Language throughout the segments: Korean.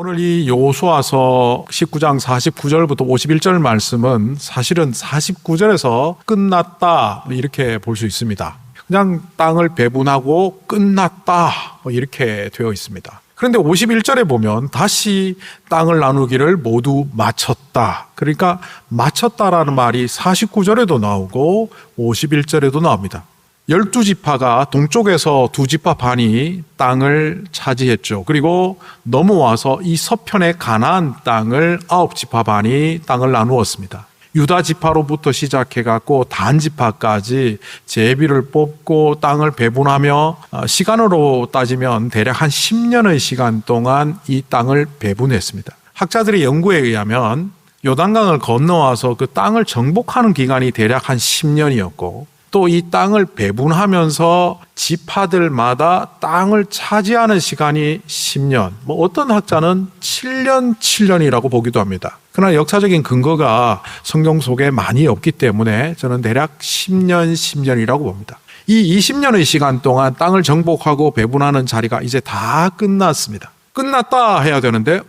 오늘 이 여호수아서 19장 49절부터 51절 말씀은 사실은 49절에서 끝났다 이렇게 볼 수 있습니다. 그냥 땅을 배분하고 끝났다 이렇게 되어 있습니다. 그런데 51절에 보면 다시 땅을 나누기를 모두 마쳤다. 그러니까 마쳤다라는 말이 49절에도 나오고 51절에도 나옵니다. 12지파가 동쪽에서 2지파 반이 땅을 차지했죠. 그리고 넘어와서 이 서편의 가나안 땅을 9지파 반이 땅을 나누었습니다. 유다 지파로부터 시작해갖고 단 지파까지 제비를 뽑고 땅을 배분하며 시간으로 따지면 대략 한 10년의 시간 동안 이 땅을 배분했습니다. 학자들의 연구에 의하면 요단강을 건너와서 그 땅을 정복하는 기간이 대략 한 10년이었고 또 이 땅을 배분하면서 지파들마다 땅을 차지하는 시간이 10년, 어떤 학자는 7년이라고 보기도 합니다. 그러나 역사적인 근거가 성경 속에 많이 없기 때문에 저는 대략 10년이라고 봅니다. 이 20년의 시간 동안 땅을 정복하고 배분하는 자리가 이제 다 끝났습니다. 끝났다 해야 되는데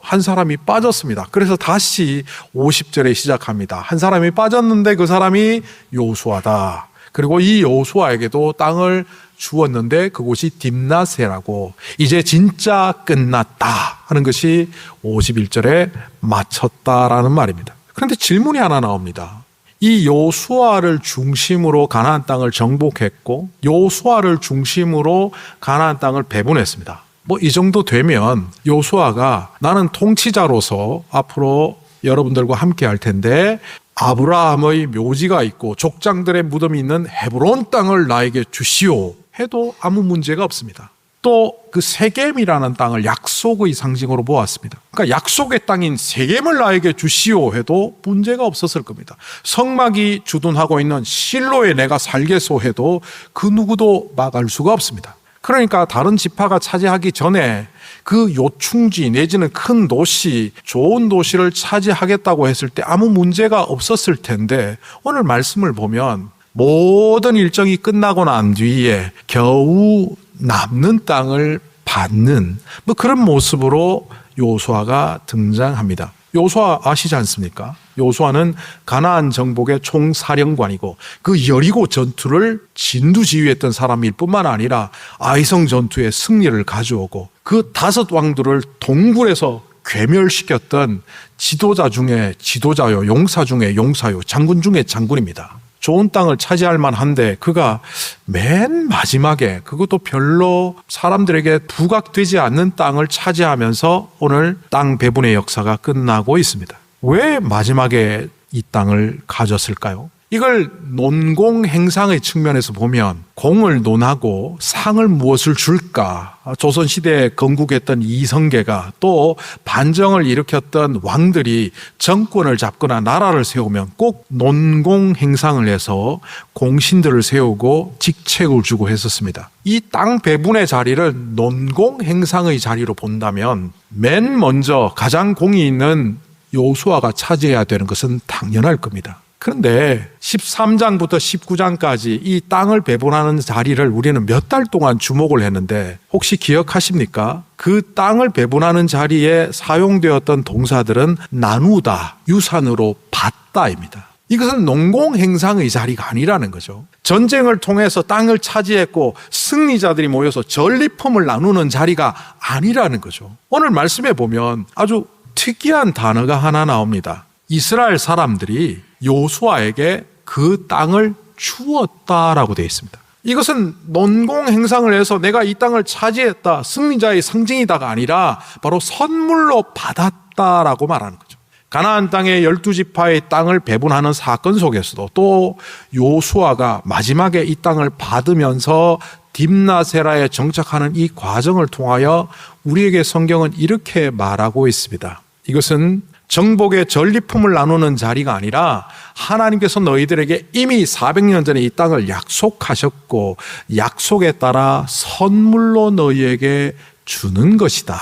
한 사람이 빠졌습니다. 그래서 다시 50절에 시작합니다. 한 사람이 빠졌는데 그 사람이 여호수아다. 그리고 이 여호수아에게도 땅을 주었는데 그곳이 딥나세라고 이제 진짜 끝났다 하는 것이 51절에 마쳤다라는 말입니다. 그런데 질문이 하나 나옵니다. 이 여호수아를 중심으로 가나안 땅을 정복했고 여호수아를 중심으로 가나안 땅을 배분했습니다. 이 정도 되면 여호수아가 나는 통치자로서 앞으로 여러분들과 함께 할 텐데 아브라함의 묘지가 있고 족장들의 무덤이 있는 헤브론 땅을 나에게 주시오 해도 아무 문제가 없습니다. 또 그 세겜이라는 땅을 약속의 상징으로 보았습니다. 그러니까 약속의 땅인 세겜을 나에게 주시오 해도 문제가 없었을 겁니다. 성막이 주둔하고 있는 실로에 내가 살겠소 해도 그 누구도 막을 수가 없습니다. 그러니까 다른 지파가 차지하기 전에 그 요충지 내지는 큰 도시, 좋은 도시를 차지하겠다고 했을 때 아무 문제가 없었을 텐데 오늘 말씀을 보면 모든 일정이 끝나고 난 뒤에 겨우 남는 땅을 받는 그런 모습으로 여호수아가 등장합니다. 여호수아 아시지 않습니까? 여호수아는 가나안 정복의 총사령관이고 그 여리고 전투를 진두지휘했던 사람일 뿐만 아니라 아이성 전투의 승리를 가져오고 그 5 왕들을 동굴에서 괴멸시켰던 지도자 중에 지도자요, 용사 중에 용사요, 장군 중에 장군입니다. 좋은 땅을 차지할 만한데 그가 맨 마지막에 그것도 별로 사람들에게 부각되지 않는 땅을 차지하면서 오늘 땅 배분의 역사가 끝나고 있습니다. 왜 마지막에 이 땅을 가졌을까요? 이걸 논공행상의 측면에서 보면 공을 논하고 상을 무엇을 줄까? 조선시대에 건국했던 이성계가 또 반정을 일으켰던 왕들이 정권을 잡거나 나라를 세우면 꼭 논공행상을 해서 공신들을 세우고 직책을 주고 했었습니다. 이 땅 배분의 자리를 논공행상의 자리로 본다면 맨 먼저 가장 공이 있는 여호수아가 차지해야 되는 것은 당연할 겁니다. 그런데 13장부터 19장까지 이 땅을 배분하는 자리를 우리는 몇 달 동안 주목을 했는데 혹시 기억하십니까? 그 땅을 배분하는 자리에 사용되었던 동사들은 나누다, 유산으로 받다입니다. 이것은 농공행상의 자리가 아니라는 거죠. 전쟁을 통해서 땅을 차지했고 승리자들이 모여서 전리품을 나누는 자리가 아니라는 거죠. 오늘 말씀에 보면 아주 특이한 단어가 하나 나옵니다. 이스라엘 사람들이 여호수아에게 그 땅을 주었다라고 되어 있습니다. 이것은 논공행상을 해서 내가 이 땅을 차지했다, 승리자의 상징이다가 아니라 바로 선물로 받았다라고 말하는 거죠. 가나안 땅의 12지파의 땅을 배분하는 사건 속에서도 또 여호수아가 마지막에 이 땅을 받으면서 딥나세라에 정착하는 이 과정을 통하여 우리에게 성경은 이렇게 말하고 있습니다. 이것은 정복의 전리품을 나누는 자리가 아니라 하나님께서 너희들에게 이미 400년 전에 이 땅을 약속하셨고 약속에 따라 선물로 너희에게 주는 것이다.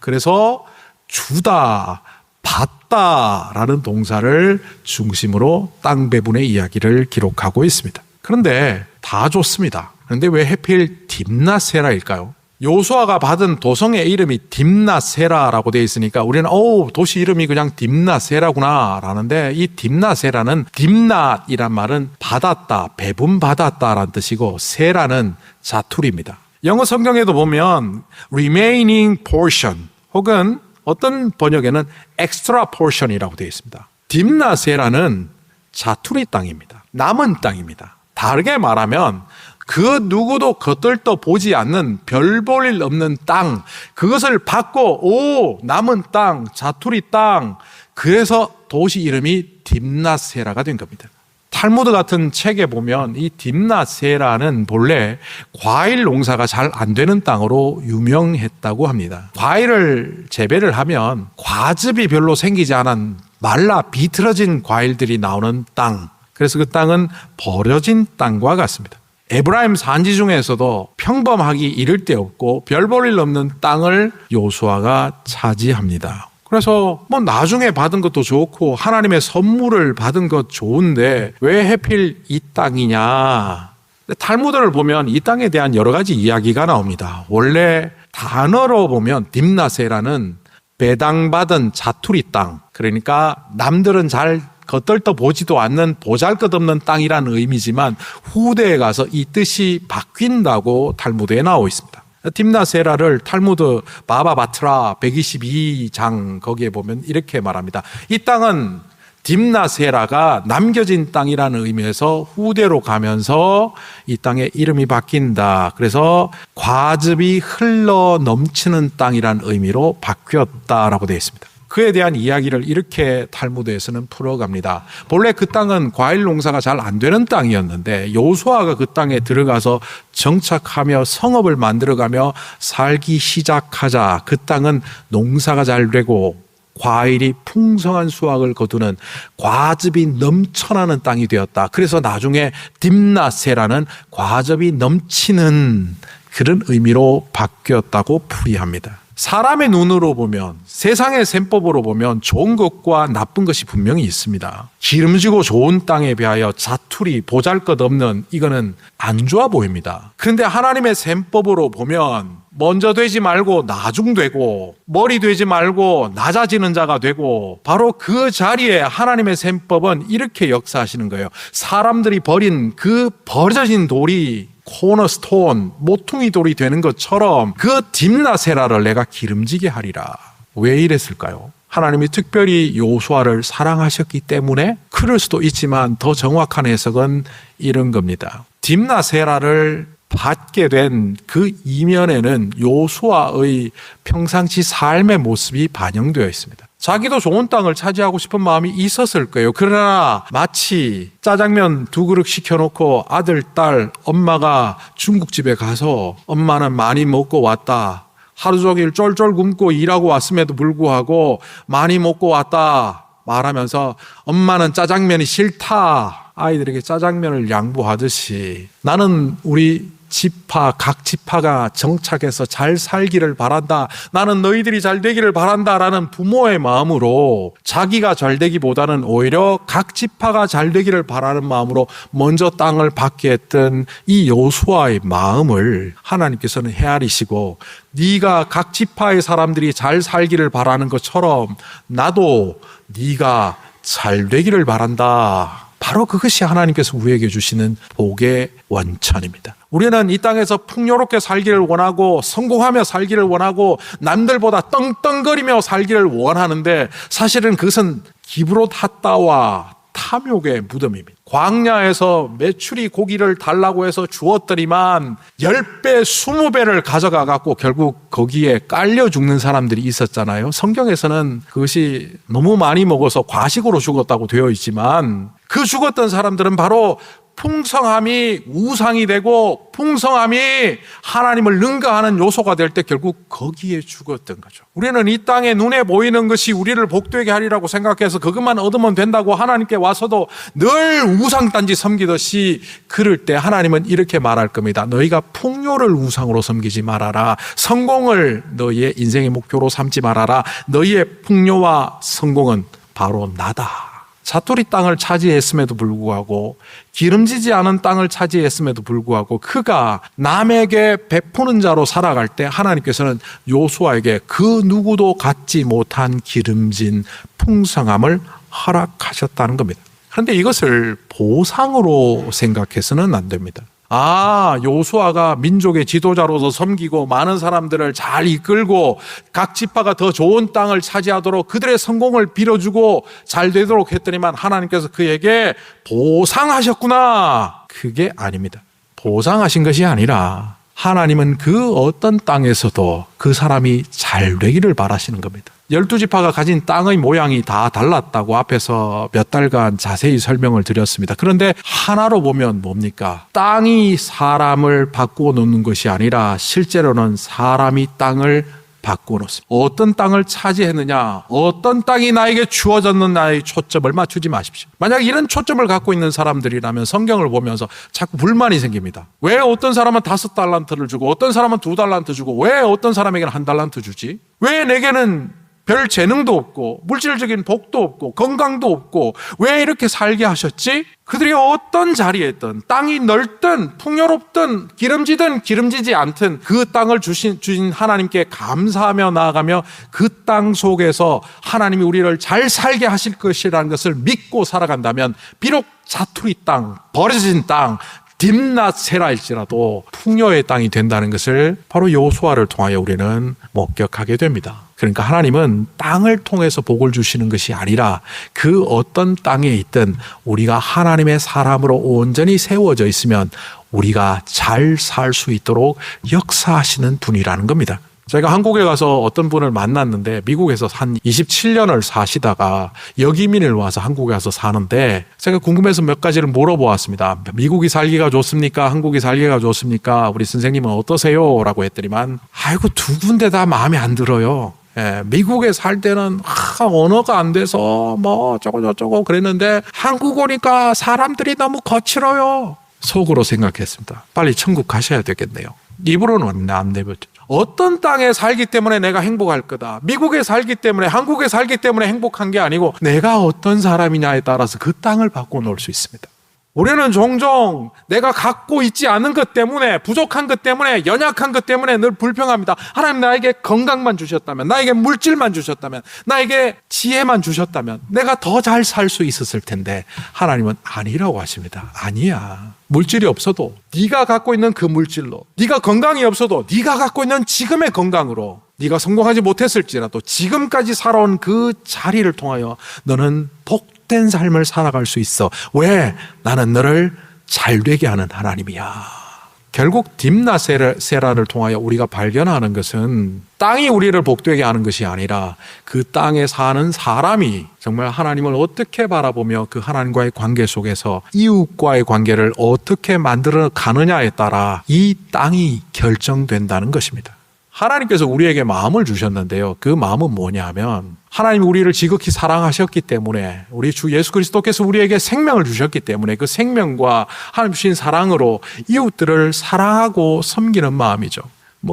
그래서 주다, 받다라는 동사를 중심으로 땅 배분의 이야기를 기록하고 있습니다. 그런데 다 좋습니다. 그런데 왜 하필 딥나세라일까요? 요수아가 받은 도성의 이름이 딥나세라라고 되어 있으니까 우리는 도시 이름이 그냥 딥나세라구나 라는데, 이 딥나세라는 딥낫이란 말은 받았다, 배분받았다라는 뜻이고, 세라는 자투리입니다. 영어 성경에도 보면 remaining portion 혹은 어떤 번역에는 extra portion이라고 되어 있습니다. 딥나세라는 자투리 땅입니다. 남은 땅입니다. 다르게 말하면 그 누구도 겉들떠 보지 않는 별 볼 일 없는 땅, 그것을 받고 남은 땅, 자투리 땅, 그래서 도시 이름이 딥나세라가 된 겁니다. 탈무드 같은 책에 보면 이 딥나세라는 본래 과일 농사가 잘 안 되는 땅으로 유명했다고 합니다. 과일을 재배를 하면 과즙이 별로 생기지 않은 말라 비틀어진 과일들이 나오는 땅, 그래서 그 땅은 버려진 땅과 같습니다. 에브라임 산지 중에서도 평범하기 이를 데 없고 별 볼 일 없는 땅을 요수아가 차지합니다. 그래서 나중에 받은 것도 좋고 하나님의 선물을 받은 것 좋은데 왜 하필 이 땅이냐? 탈무드를 보면 이 땅에 대한 여러 가지 이야기가 나옵니다. 원래 단어로 보면 딥나세라는 배당받은 자투리 땅, 그러니까 남들은 잘 겉들떠 보지도 않는 보잘것없는 땅이라는 의미지만 후대에 가서 이 뜻이 바뀐다고 탈무드에 나와 있습니다. 딥나세라를 탈무드 바바바트라 122장 거기에 보면 이렇게 말합니다. 이 땅은 딥나세라가 남겨진 땅이라는 의미에서 후대로 가면서 이 땅의 이름이 바뀐다. 그래서 과즙이 흘러 넘치는 땅이라는 의미로 바뀌었다라고 되어 있습니다. 그에 대한 이야기를 이렇게 탈무드에서는 풀어갑니다. 본래 그 땅은 과일 농사가 잘 안 되는 땅이었는데 요수아가 그 땅에 들어가서 정착하며 성읍을 만들어가며 살기 시작하자 그 땅은 농사가 잘 되고 과일이 풍성한 수확을 거두는 과즙이 넘쳐나는 땅이 되었다. 그래서 나중에 딥나세라는 과즙이 넘치는 그런 의미로 바뀌었다고 풀이합니다. 사람의 눈으로 보면, 세상의 셈법으로 보면 좋은 것과 나쁜 것이 분명히 있습니다. 기름지고 좋은 땅에 비하여 자투리, 보잘것없는 이거는 안 좋아 보입니다. 그런데 하나님의 셈법으로 보면 먼저 되지 말고 나중되고 머리 되지 말고 낮아지는 자가 되고, 바로 그 자리에 하나님의 셈법은 이렇게 역사하시는 거예요. 사람들이 버린 그 버려진 돌이 코너스톤, 모퉁이 돌이 되는 것처럼 그 딥나세라를 내가 기름지게 하리라. 왜 이랬을까요? 하나님이 특별히 요수아를 사랑하셨기 때문에? 그럴 수도 있지만 더 정확한 해석은 이런 겁니다. 딥나세라를 받게 된 그 이면에는 요수아의 평상시 삶의 모습이 반영되어 있습니다. 자기도 좋은 땅을 차지하고 싶은 마음이 있었을 거예요. 그러나 마치 짜장면 2그릇 시켜놓고 아들, 딸, 엄마가 중국집에 가서 엄마는 많이 먹고 왔다, 하루 종일 쫄쫄 굶고 일하고 왔음에도 불구하고 많이 먹고 왔다 말하면서 엄마는 짜장면이 싫다, 아이들에게 짜장면을 양보하듯이 나는 우리 각 지파가 정착해서 잘 살기를 바란다, 나는 너희들이 잘 되기를 바란다라는 부모의 마음으로 자기가 잘 되기보다는 오히려 각 지파가 잘 되기를 바라는 마음으로 먼저 땅을 받게 했던 이 요수아의 마음을 하나님께서는 헤아리시고, 네가 각 지파의 사람들이 잘 살기를 바라는 것처럼 나도 네가 잘 되기를 바란다. 바로 그것이 하나님께서 우리에게 주시는 복의 원천입니다. 우리는 이 땅에서 풍요롭게 살기를 원하고 성공하며 살기를 원하고 남들보다 떵떵거리며 살기를 원하는데, 사실은 그것은 기브롯핫다와 탐욕의 무덤입니다. 광야에서 메추리 고기를 달라고 해서 주었더니만 10배, 20배를 가져가 갖고 결국 거기에 깔려 죽는 사람들이 있었잖아요. 성경에서는 그것이 너무 많이 먹어서 과식으로 죽었다고 되어 있지만, 그 죽었던 사람들은 바로 풍성함이 우상이 되고 풍성함이 하나님을 능가하는 요소가 될 때 결국 거기에 죽었던 거죠. 우리는 이 땅에 눈에 보이는 것이 우리를 복되게 하리라고 생각해서 그것만 얻으면 된다고 하나님께 와서도 늘 우상단지 섬기듯이, 그럴 때 하나님은 이렇게 말할 겁니다. 너희가 풍요를 우상으로 섬기지 말아라. 성공을 너희의 인생의 목표로 삼지 말아라. 너희의 풍요와 성공은 바로 나다. 자투리 땅을 차지했음에도 불구하고 기름지지 않은 땅을 차지했음에도 불구하고 그가 남에게 베푸는 자로 살아갈 때 하나님께서는 요수아에게 그 누구도 갖지 못한 기름진 풍성함을 허락하셨다는 겁니다. 그런데 이것을 보상으로 생각해서는 안 됩니다. 요수아가 민족의 지도자로서 섬기고 많은 사람들을 잘 이끌고 각 지파가 더 좋은 땅을 차지하도록 그들의 성공을 빌어주고 잘 되도록 했더니만 하나님께서 그에게 보상하셨구나. 그게 아닙니다. 보상하신 것이 아니라 하나님은 그 어떤 땅에서도 그 사람이 잘 되기를 바라시는 겁니다. 12지파가 가진 땅의 모양이 다 달랐다고 앞에서 몇 달간 자세히 설명을 드렸습니다. 그런데 하나로 보면 뭡니까? 땅이 사람을 바꾸어 놓는 것이 아니라 실제로는 사람이 땅을 바꾸어 놓습니다. 어떤 땅을 차지했느냐, 어떤 땅이 나에게 주어졌느냐의 초점을 맞추지 마십시오. 만약 이런 초점을 갖고 있는 사람들이라면 성경을 보면서 자꾸 불만이 생깁니다. 왜 어떤 사람은 5달란트를 주고 어떤 사람은 2달란트 주고 왜 어떤 사람에게는 1달란트 주지? 왜 내게는 별 재능도 없고 물질적인 복도 없고 건강도 없고 왜 이렇게 살게 하셨지? 그들이 어떤 자리에 있든 땅이 넓든 풍요롭든 기름지든 기름지지 않든 그 땅을 주신 하나님께 감사하며 나아가며 그 땅 속에서 하나님이 우리를 잘 살게 하실 것이라는 것을 믿고 살아간다면 비록 자투리 땅, 버려진 땅, 딥낫세라일지라도 풍요의 땅이 된다는 것을 바로 요수아를 통하여 우리는 목격하게 됩니다. 그러니까 하나님은 땅을 통해서 복을 주시는 것이 아니라 그 어떤 땅에 있든 우리가 하나님의 사람으로 온전히 세워져 있으면 우리가 잘 살 수 있도록 역사하시는 분이라는 겁니다. 제가 한국에 가서 어떤 분을 만났는데 미국에서 한 27년을 사시다가 역이민을 와서 한국에 와서 사는데 제가 궁금해서 몇 가지를 물어보았습니다. 미국이 살기가 좋습니까? 한국이 살기가 좋습니까? 우리 선생님은 어떠세요? 라고 했더니만 두 군데 다 마음에 안 들어요. 미국에 살 때는 언어가 안 돼서 뭐 저쩌고 그랬는데 한국 오니까 사람들이 너무 거칠어요. 속으로 생각했습니다. 빨리 천국 가셔야 되겠네요. 입으로는 안 내뱉죠. 어떤 땅에 살기 때문에 내가 행복할 거다. 미국에 살기 때문에 한국에 살기 때문에 행복한 게 아니고 내가 어떤 사람이냐에 따라서 그 땅을 바꿔놓을 수 있습니다. 우리는 종종 내가 갖고 있지 않은 것 때문에 부족한 것 때문에 연약한 것 때문에 늘 불평합니다. 하나님 나에게 건강만 주셨다면 나에게 물질만 주셨다면 나에게 지혜만 주셨다면 내가 더 잘 살 수 있었을 텐데 하나님은 아니라고 하십니다. 아니야. 물질이 없어도 네가 갖고 있는 그 물질로 네가 건강이 없어도 네가 갖고 있는 지금의 건강으로 네가 성공하지 못했을지라도 지금까지 살아온 그 자리를 통하여 너는 복된 삶을 살아갈 수 있어. 왜? 나는 너를 잘되게 하는 하나님이야. 결국 딥낫세라를 통하여 우리가 발견하는 것은 땅이 우리를 복되게 하는 것이 아니라 그 땅에 사는 사람이 정말 하나님을 어떻게 바라보며 그 하나님과의 관계 속에서 이웃과의 관계를 어떻게 만들어 가느냐에 따라 이 땅이 결정된다는 것입니다. 하나님께서 우리에게 마음을 주셨는데요. 그 마음은 뭐냐 하면 하나님이 우리를 지극히 사랑하셨기 때문에 우리 주 예수 그리스도께서 우리에게 생명을 주셨기 때문에 그 생명과 하나님 주신 사랑으로 이웃들을 사랑하고 섬기는 마음이죠.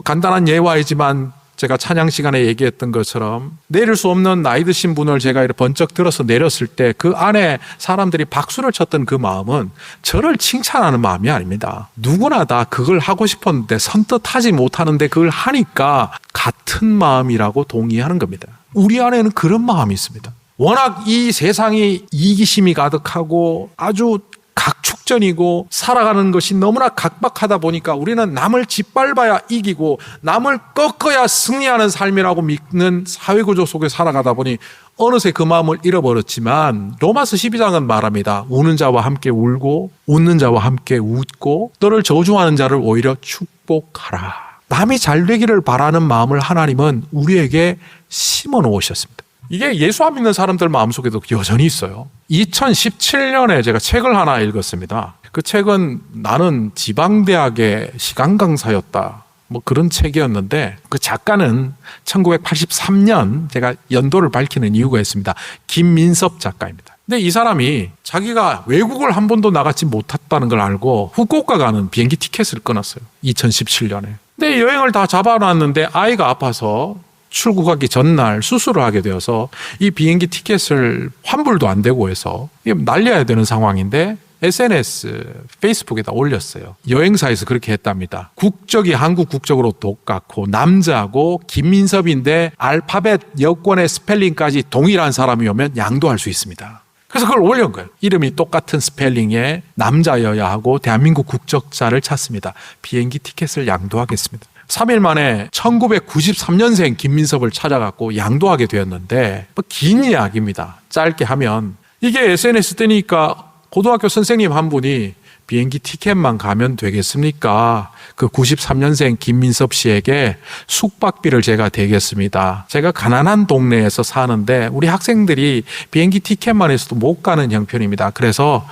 간단한 예화이지만 제가 찬양 시간에 얘기했던 것처럼 내릴 수 없는 나이 드신 분을 제가 이렇게 번쩍 들어서 내렸을 때 그 안에 사람들이 박수를 쳤던 그 마음은 저를 칭찬하는 마음이 아닙니다. 누구나 다 그걸 하고 싶었는데 선뜻 하지 못하는데 그걸 하니까 같은 마음이라고 동의하는 겁니다. 우리 안에는 그런 마음이 있습니다. 워낙 이 세상이 이기심이 가득하고 아주 각축전이고 살아가는 것이 너무나 각박하다 보니까 우리는 남을 짓밟아야 이기고 남을 꺾어야 승리하는 삶이라고 믿는 사회구조 속에 살아가다 보니 어느새 그 마음을 잃어버렸지만 로마서 12장은 말합니다. 우는 자와 함께 울고 웃는 자와 함께 웃고 너를 저주하는 자를 오히려 축복하라. 남이 잘 되기를 바라는 마음을 하나님은 우리에게 심어 놓으셨습니다. 이게 예수 안 믿는 사람들 마음속에도 여전히 있어요. 2017년에 제가 책을 하나 읽었습니다. 그 책은 나는 지방대학의 시간 강사였다. 그런 책이었는데 그 작가는 1983년 제가 연도를 밝히는 이유가 있습니다. 김민섭 작가입니다. 근데 이 사람이 자기가 외국을 한 번도 나가지 못했다는 걸 알고 후쿠오카 가는 비행기 티켓을 끊었어요. 2017년에. 근데 여행을 다 잡아놨는데 아이가 아파서 출국하기 전날 수술을 하게 되어서 이 비행기 티켓을 환불도 안 되고 해서 날려야 되는 상황인데 SNS, 페이스북에다 올렸어요. 여행사에서 그렇게 했답니다. 국적이 한국 국적으로 똑같고 남자고 김민섭인데 알파벳 여권의 스펠링까지 동일한 사람이 오면 양도할 수 있습니다. 그래서 그걸 올린 거예요. 이름이 똑같은 스펠링의 남자여야 하고 대한민국 국적자를 찾습니다. 비행기 티켓을 양도하겠습니다. 3일 만에 1993년생 김민섭을 찾아갖고 양도하게 되었는데 긴 이야기입니다. 짧게 하면 이게 SNS 뜨니까 고등학교 선생님 한 분이 비행기 티켓만 가면 되겠습니까? 그 93년생 김민섭 씨에게 숙박비를 제가 대겠습니다. 제가 가난한 동네에서 사는데 우리 학생들이 비행기 티켓만 해서도 못 가는 형편입니다. 그래서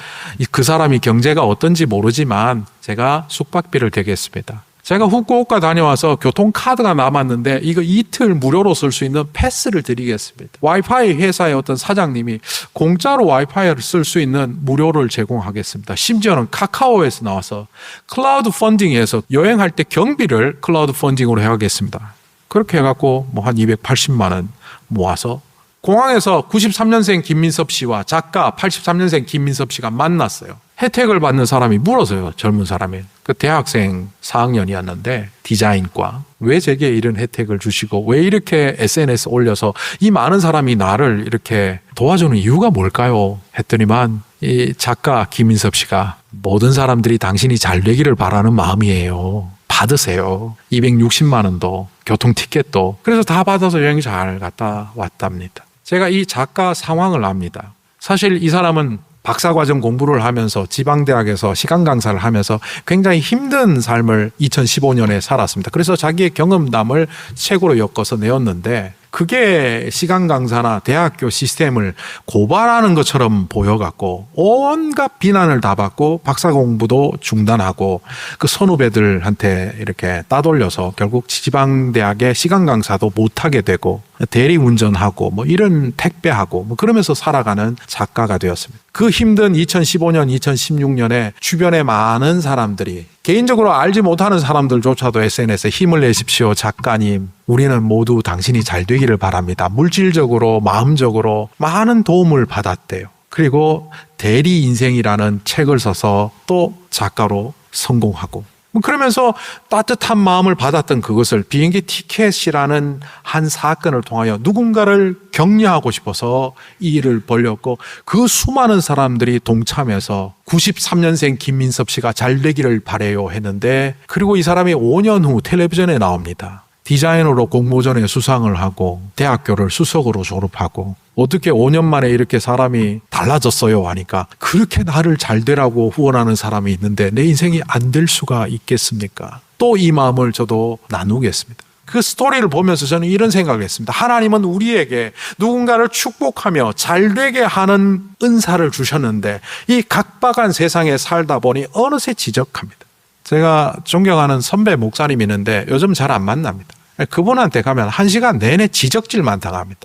그 사람이 경제가 어떤지 모르지만 제가 숙박비를 대겠습니다. 제가 후쿠오카 다녀와서 교통카드가 남았는데 이거 이틀 무료로 쓸 수 있는 패스를 드리겠습니다. 와이파이 회사의 어떤 사장님이 공짜로 와이파이를 쓸 수 있는 무료를 제공하겠습니다. 심지어는 카카오에서 나와서 클라우드 펀딩에서 여행할 때 경비를 클라우드 펀딩으로 해야겠습니다. 그렇게 해갖고 한 280만 원 모아서 공항에서 93년생 김민섭 씨와 작가 83년생 김민섭 씨가 만났어요. 혜택을 받는 사람이 물어서요. 젊은 사람이. 그 대학생 4학년이었는데 디자인과 왜 제게 이런 혜택을 주시고 왜 이렇게 SNS 올려서 이 많은 사람이 나를 이렇게 도와주는 이유가 뭘까요? 했더니만 이 작가 김민섭 씨가 모든 사람들이 당신이 잘 되기를 바라는 마음이에요. 받으세요. 260만 원도 교통 티켓도. 그래서 다 받아서 여행 잘 갔다 왔답니다. 제가 이 작가 상황을 압니다. 사실 이 사람은 박사과정 공부를 하면서 지방대학에서 시간 강사를 하면서 굉장히 힘든 삶을 2015년에 살았습니다. 그래서 자기의 경험담을 책으로 엮어서 내었는데 그게 시간 강사나 대학교 시스템을 고발하는 것처럼 보여갖고 온갖 비난을 다 받고 박사 공부도 중단하고 그 선후배들한테 이렇게 따돌려서 결국 지방대학의 시간 강사도 못하게 되고 대리운전하고 이런 택배하고 그러면서 살아가는 작가가 되었습니다. 그 힘든 2015년, 2016년에 주변에 많은 사람들이 개인적으로 알지 못하는 사람들조차도 SNS에 힘을 내십시오. 작가님, 우리는 모두 당신이 잘 되기를 바랍니다. 물질적으로, 마음적으로 많은 도움을 받았대요. 그리고 대리 인생이라는 책을 써서 또 작가로 성공하고 그러면서 따뜻한 마음을 받았던 그것을 비행기 티켓이라는 한 사건을 통하여 누군가를 격려하고 싶어서 이 일을 벌였고 그 수많은 사람들이 동참해서 93년생 김민섭 씨가 잘 되기를 바래요 했는데 그리고 이 사람이 5년 후 텔레비전에 나옵니다. 디자이너로 공모전에 수상을 하고 대학교를 수석으로 졸업하고 어떻게 5년 만에 이렇게 사람이 달라졌어요 하니까 그렇게 나를 잘 되라고 후원하는 사람이 있는데 내 인생이 안 될 수가 있겠습니까? 또 이 마음을 저도 나누겠습니다. 그 스토리를 보면서 저는 이런 생각을 했습니다. 하나님은 우리에게 누군가를 축복하며 잘 되게 하는 은사를 주셨는데 이 각박한 세상에 살다 보니 어느새 지적합니다. 제가 존경하는 선배 목사님이 있는데 요즘 잘 안 만납니다. 그분한테 가면 1시간 내내 지적질만 당합니다.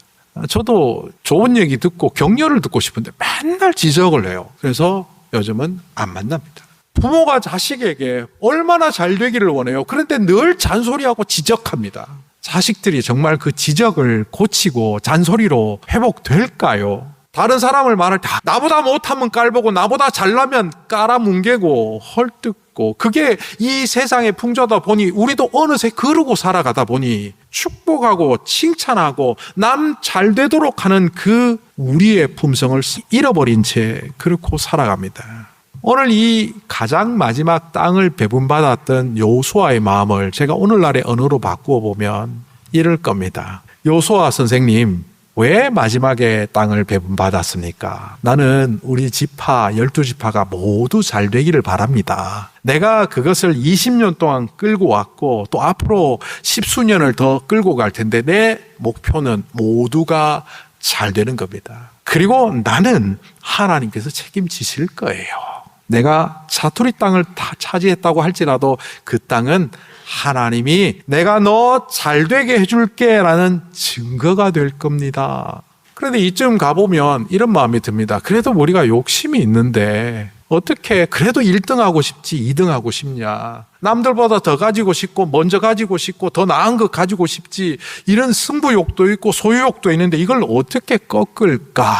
저도 좋은 얘기 듣고 격려를 듣고 싶은데 맨날 지적을 해요. 그래서 요즘은 안 만납니다. 부모가 자식에게 얼마나 잘 되기를 원해요. 그런데 늘 잔소리하고 지적합니다. 자식들이 정말 그 지적을 고치고 잔소리로 회복될까요? 다른 사람을 말할 때 나보다 못하면 깔보고 나보다 잘나면 깔아뭉개고 헐뜯고 그게 이 세상의 풍조다 보니 우리도 어느새 그러고 살아가다 보니 축복하고 칭찬하고 남 잘 되도록 하는 그 우리의 품성을 잃어버린 채 그렇고 살아갑니다. 오늘 이 가장 마지막 땅을 배분받았던 여호수아의 마음을 제가 오늘날의 언어로 바꾸어 보면 이럴 겁니다. 여호수아 선생님, 왜 마지막에 땅을 배분받았습니까? 나는 우리 지파 12지파가 모두 잘 되기를 바랍니다. 내가 그것을 20년 동안 끌고 왔고 또 앞으로 10수년을 더 끌고 갈 텐데 내 목표는 모두가 잘 되는 겁니다. 그리고 나는 하나님께서 책임지실 거예요. 내가 사투리 땅을 다 차지했다고 할지라도 그 땅은 하나님이 내가 너 잘되게 해줄게 라는 증거가 될 겁니다. 그런데 이쯤 가보면 이런 마음이 듭니다. 그래도 우리가 욕심이 있는데 어떻게 그래도 1등하고 싶지 2등하고 싶냐. 남들보다 더 가지고 싶고 먼저 가지고 싶고 더 나은 것 가지고 싶지. 이런 승부욕도 있고 소유욕도 있는데 이걸 어떻게 꺾을까.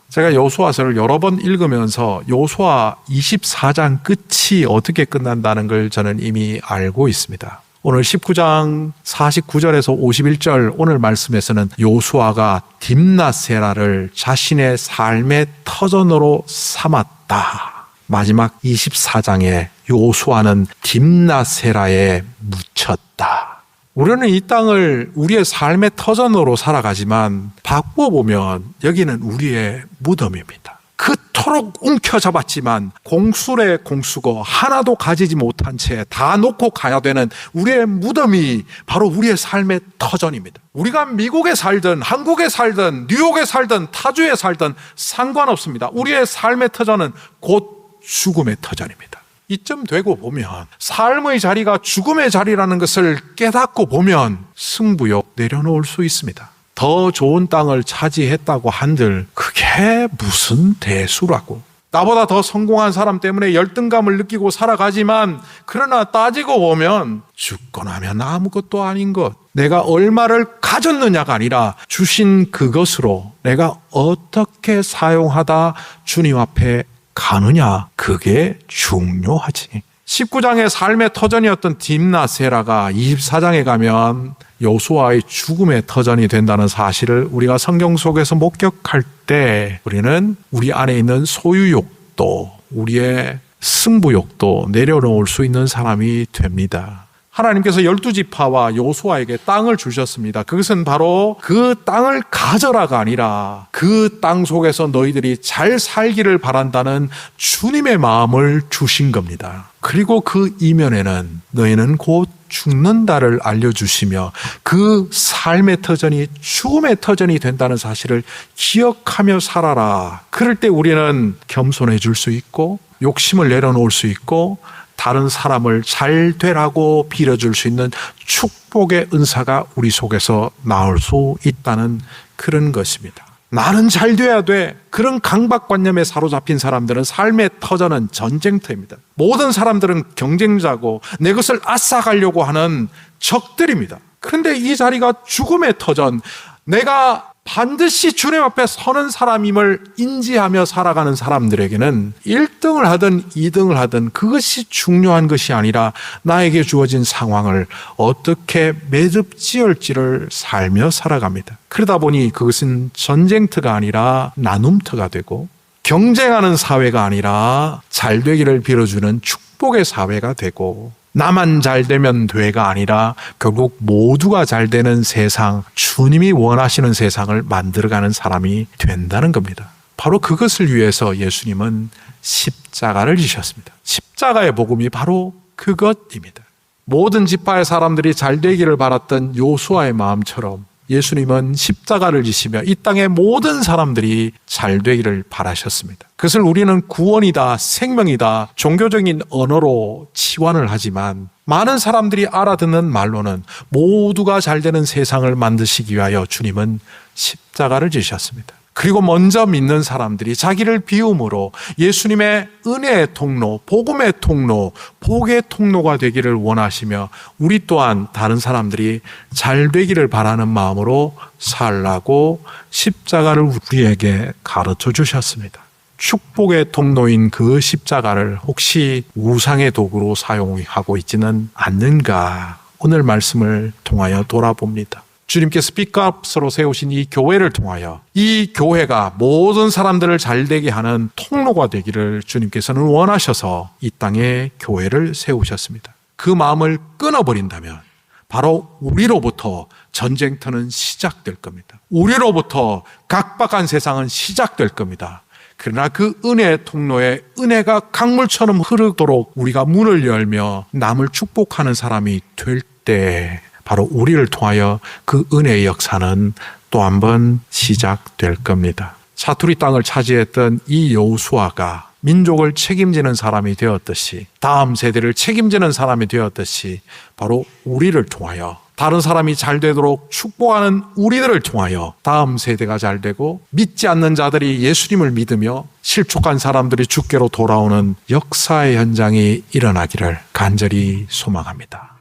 제가 여호수아서를 여러 번 읽으면서 여호수아 24장 끝이 어떻게 끝난다는 걸 저는 이미 알고 있습니다. 오늘 19장 49절에서 51절 오늘 말씀에서는 여호수아가 딥낫세라를 자신의 삶의 터전으로 삼았다. 마지막 24장에 여호수아는 딥낫세라에 묻혔다. 우리는 이 땅을 우리의 삶의 터전으로 살아가지만 바꿔보면 여기는 우리의 무덤입니다. 그토록 움켜잡았지만 공수래 공수고 하나도 가지지 못한 채 다 놓고 가야 되는 우리의 무덤이 바로 우리의 삶의 터전입니다. 우리가 미국에 살든 한국에 살든 뉴욕에 살든 타주에 살든 상관없습니다. 우리의 삶의 터전은 곧 죽음의 터전입니다. 이쯤 되고 보면 삶의 자리가 죽음의 자리라는 것을 깨닫고 보면 승부욕 내려놓을 수 있습니다. 더 좋은 땅을 차지했다고 한들 그게 무슨 대수라고. 나보다 더 성공한 사람 때문에 열등감을 느끼고 살아가지만 그러나 따지고 보면 죽고 나면 아무것도 아닌 것. 내가 얼마를 가졌느냐가 아니라 주신 그것으로 내가 어떻게 사용하다 주님 앞에 가느냐, 그게 중요하지. 19장의 삶의 터전이었던 딥낫세라가 24장에 가면 여호수아의 죽음의 터전이 된다는 사실을 우리가 성경 속에서 목격할 때 우리는 우리 안에 있는 소유욕도 우리의 승부욕도 내려놓을 수 있는 사람이 됩니다. 하나님께서 12지파와 여호수아에게 땅을 주셨습니다. 그것은 바로 그 땅을 가져라가 아니라 그 땅 속에서 너희들이 잘 살기를 바란다는 주님의 마음을 주신 겁니다. 그리고 그 이면에는 너희는 곧 죽는다를 알려주시며 그 삶의 터전이 죽음의 터전이 된다는 사실을 기억하며 살아라. 그럴 때 우리는 겸손해질 수 있고 욕심을 내려놓을 수 있고 다른 사람을 잘 되라고 빌어줄 수 있는 축복의 은사가 우리 속에서 나올 수 있다는 그런 것입니다. 나는 잘 돼야 돼. 그런 강박관념에 사로잡힌 사람들은 삶의 터전은 전쟁터입니다. 모든 사람들은 경쟁자고 내 것을 앗아가려고 하는 적들입니다. 그런데 이 자리가 죽음의 터전, 내가 반드시 주님 앞에 서는 사람임을 인지하며 살아가는 사람들에게는 1등을 하든 2등을 하든 그것이 중요한 것이 아니라 나에게 주어진 상황을 어떻게 매듭지을지를 살며 살아갑니다. 그러다 보니 그것은 전쟁터가 아니라 나눔터가 되고 경쟁하는 사회가 아니라 잘 되기를 빌어주는 축복의 사회가 되고 나만 잘 되면 돼가 아니라 결국 모두가 잘 되는 세상, 주님이 원하시는 세상을 만들어가는 사람이 된다는 겁니다. 바로 그것을 위해서 예수님은 십자가를 지셨습니다. 십자가의 복음이 바로 그것입니다. 모든 지파의 사람들이 잘 되기를 바랐던 여호수아의 마음처럼 예수님은 십자가를 지시며 이 땅의 모든 사람들이 잘 되기를 바라셨습니다. 그것을 우리는 구원이다, 생명이다, 종교적인 언어로 치환을 하지만 많은 사람들이 알아듣는 말로는 모두가 잘 되는 세상을 만드시기 위하여 주님은 십자가를 지셨습니다. 그리고 먼저 믿는 사람들이 자기를 비움으로 예수님의 은혜의 통로, 복음의 통로, 복의 통로가 되기를 원하시며 우리 또한 다른 사람들이 잘 되기를 바라는 마음으로 살라고 십자가를 우리에게 가르쳐 주셨습니다. 축복의 통로인 그 십자가를 혹시 우상의 도구로 사용하고 있지는 않는가? 오늘 말씀을 통하여 돌아봅니다. 주님께서 핏값으로 세우신 이 교회를 통하여 이 교회가 모든 사람들을 잘되게 하는 통로가 되기를 주님께서는 원하셔서 이 땅에 교회를 세우셨습니다. 그 마음을 끊어버린다면 바로 우리로부터 전쟁터는 시작될 겁니다. 우리로부터 각박한 세상은 시작될 겁니다. 그러나 그 은혜의 통로에 은혜가 강물처럼 흐르도록 우리가 문을 열며 남을 축복하는 사람이 될 때 바로 우리를 통하여 그 은혜의 역사는 또 한 번 시작될 겁니다. 사투리 땅을 차지했던 이 여호수아가 민족을 책임지는 사람이 되었듯이 다음 세대를 책임지는 사람이 되었듯이 바로 우리를 통하여 다른 사람이 잘 되도록 축복하는 우리들을 통하여 다음 세대가 잘 되고 믿지 않는 자들이 예수님을 믿으며 실족한 사람들이 주께로 돌아오는 역사의 현장이 일어나기를 간절히 소망합니다.